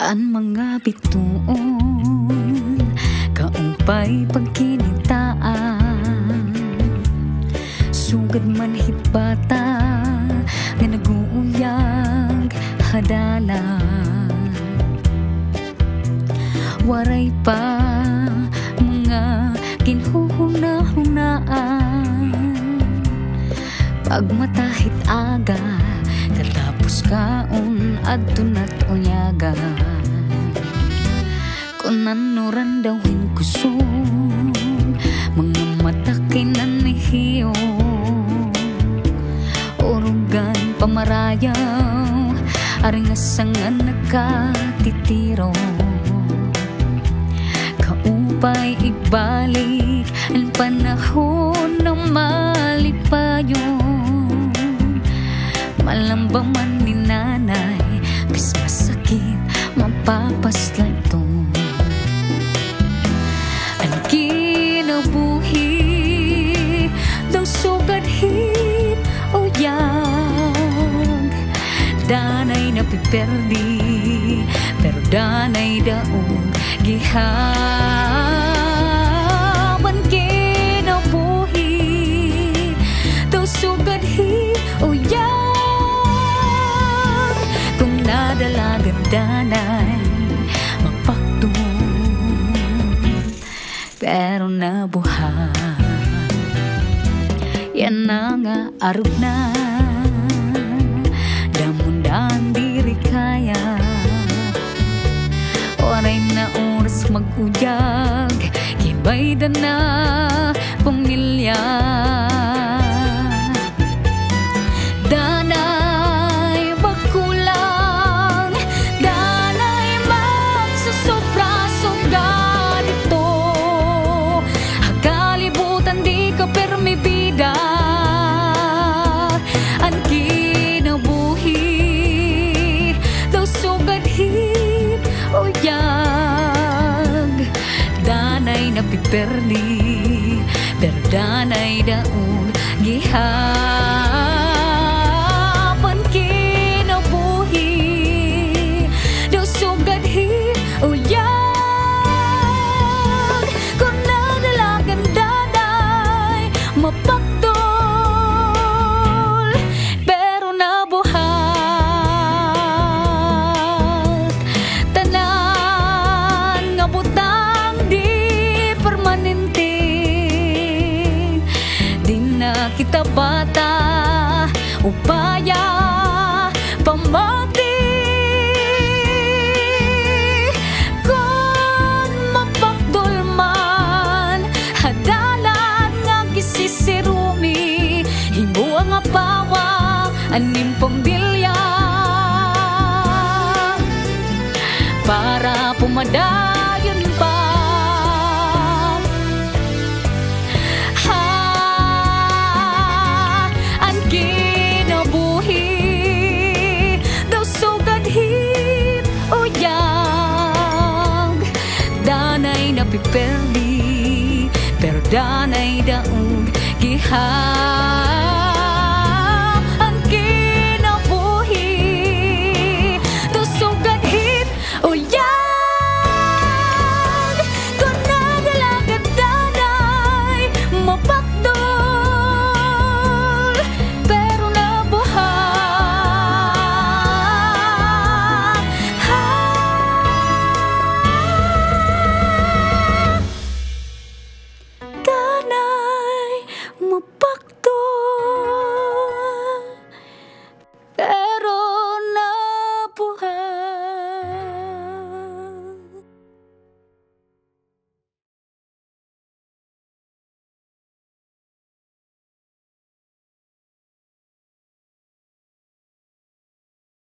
Daan mga bituon kaumpay pagkinitaan, sugad man hitbata nga naguuyag hadalan. Waray pa mga kinhuhuna-hunaan, pagmatahit aga katapos kaon adto na't unyaga. Kung nanuran dawin kusog mga matakinan ni hiyo, urugan pamarayaw aringasangan nakatitiro. Kaupay igbalik ang panahon na malipayon, malambang man ni nanay bis masakit mapapaslan to. Ang kinabuhi daw sugad hit o yag, danay napiperdi pero danay daog gihaban. Kinabuhi daw sugad hit o yag, kung nadalagan danay mapakdun pero nabuhay. Yan na nga arog na damundan diri kaya, oray na oras mag-uyag kibay da na pamilya. Danay magkulang, danay magsusobra-sobra dito, kalibutan di ka permibida. Ang kinabuhi daw sugad hit o yag, danay napiperdi pero danay daog gihaban. Kinabuhi daw sugad hit o yag, kung nadalagan danay mapakdol pero nabuhat. Tanan nga butang di permanente, di na kita bata upaya pamati. Kung mapakdol man hadalan nga gisisirumi, himo ang apawa anim pambilya para pumadayon pa. Ang kinabuhi daw sugad hit o yag, danay napiperdi pero danay daog gihaban.